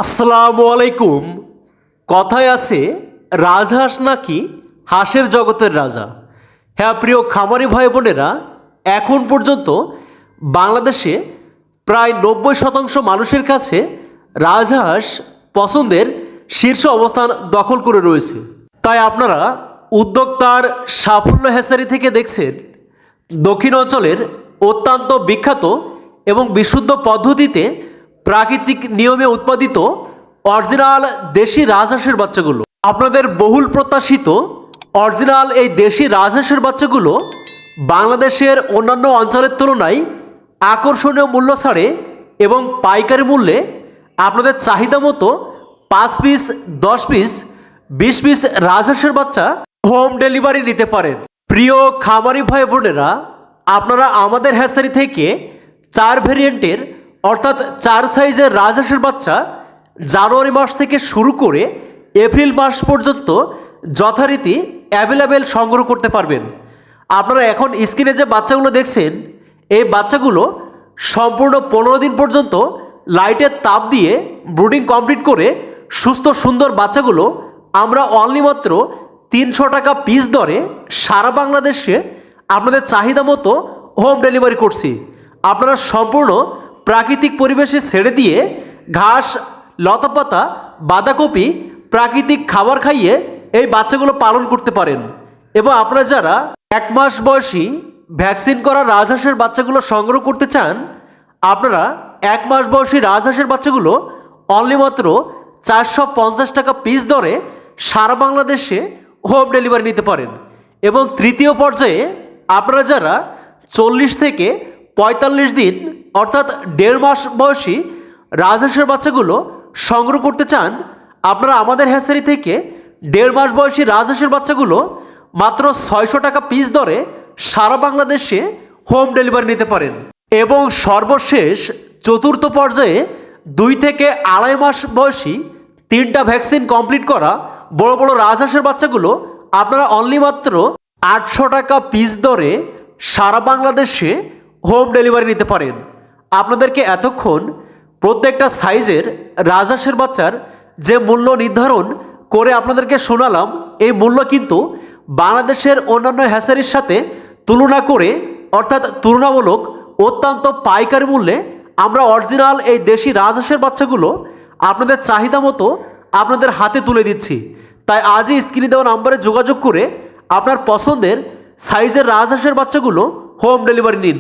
আসসালামু আলাইকুম। কথায় আছে রাজহাঁস নাকি হাঁসের জগতের রাজা। হ্যাঁ প্রিয় খামারি ভাই বোনেরা, এখন পর্যন্ত বাংলাদেশে প্রায় 90% মানুষের কাছে রাজহাঁস পছন্দের শীর্ষ অবস্থান দখল করে রয়েছে। তাই আপনারা উদ্যোক্তার সাফল্য হ্যাচারি থেকে দেখছেন দক্ষিণ অঞ্চলের অত্যন্ত বিখ্যাত এবং বিশুদ্ধ পদ্ধতিতে প্রাকৃতিক নিয়মে উৎপাদিত অরিজিনাল দেশি রাজহাঁসের বাচ্চাগুলো। আপনাদের বহুল প্রত্যাশিত অরিজিনাল এই দেশি রাজহাঁসের বাচ্চাগুলো বাংলাদেশের অন্যান্য অঞ্চলের তুলনায় আকর্ষণীয় মূল্য ছাড়ে এবং পাইকারি মূল্যে আপনাদের চাহিদা মতো 5 পিস, 10 পিস, 20 পিস রাজহাঁসের বাচ্চা হোম ডেলিভারি নিতে পারেন। প্রিয় খামারি ভাই বোনেরা, আপনারা আমাদের হ্যাচারি থেকে 4 ভেরিয়েন্টের অর্থাৎ 4 সাইজের রাজহাঁসের বাচ্চা জানুয়ারি মাস থেকে শুরু করে এপ্রিল মাস পর্যন্ত যথারীতি অ্যাভেলেবেল সংগ্রহ করতে পারবেন। আপনারা এখন স্ক্রিনে যে বাচ্চাগুলো দেখছেন, এই বাচ্চাগুলো সম্পূর্ণ 15 দিন পর্যন্ত লাইটের তাপ দিয়ে ব্রুডিং কমপ্লিট করে সুস্থ সুন্দর বাচ্চাগুলো আমরা অনলি মাত্র 300 টাকা পিস দরে সারা বাংলাদেশে আপনাদের চাহিদা মতো হোম ডেলিভারি করছি। আপনারা সম্পূর্ণ প্রাকৃতিক পরিবেশে ছেড়ে দিয়ে ঘাস, লতাপাতা, বাঁধাকপি, প্রাকৃতিক খাবার খাইয়ে এই বাচ্চাগুলো পালন করতে পারেন। এবং আপনারা যারা 1 মাস বয়সী ভ্যাকসিন করা রাজহাঁসের বাচ্চাগুলো সংগ্রহ করতে চান, আপনারা 1 মাস বয়সী রাজহাঁসের বাচ্চাগুলো অনলি মাত্র 450 টাকা পিস দরে সারা বাংলাদেশে হোম ডেলিভারি নিতে পারেন। এবং তৃতীয় পর্যায়ে আপনারা যারা 40 থেকে 45 দিন অর্থাৎ 1.5 মাস বয়সী রাজহাঁসের বাচ্চাগুলো সংগ্রহ করতে চান, আপনারা আমাদের হ্যাচারি থেকে 1.5 মাস বয়সী রাজহাঁসের বাচ্চাগুলো মাত্র 600 টাকা পিস দরে সারা বাংলাদেশে হোম ডেলিভারি নিতে পারেন। এবং সর্বশেষ চতুর্থ পর্যায়ে 2 থেকে 2.5 মাস বয়সী 3টা ভ্যাকসিন কমপ্লিট করা বড় বড় রাজহাঁসের বাচ্চাগুলো আপনারা অনলি মাত্র 800 টাকা পিস দরে সারা বাংলাদেশে হোম ডেলিভারি নিতে পারেন। আপনাদেরকে এতক্ষণ প্রত্যেকটা সাইজের রাজহাঁসের বাচ্চার যে মূল্য নির্ধারণ করে আপনাদেরকে শোনালাম, এই মূল্য কিন্তু বাংলাদেশের অন্যান্য হ্যাচারির সাথে তুলনা করে অর্থাৎ তুলনামূলক অত্যন্ত পাইকারি মূল্যে আমরা অরিজিনাল এই দেশি রাজহাঁসের বাচ্চাগুলো আপনাদের চাহিদা মতো আপনাদের হাতে তুলে দিচ্ছি। তাই আজই স্ক্রিনে দেওয়া নম্বরে যোগাযোগ করে আপনার পছন্দের সাইজের রাজহাঁসের বাচ্চাগুলো হোম ডেলিভারি নিন।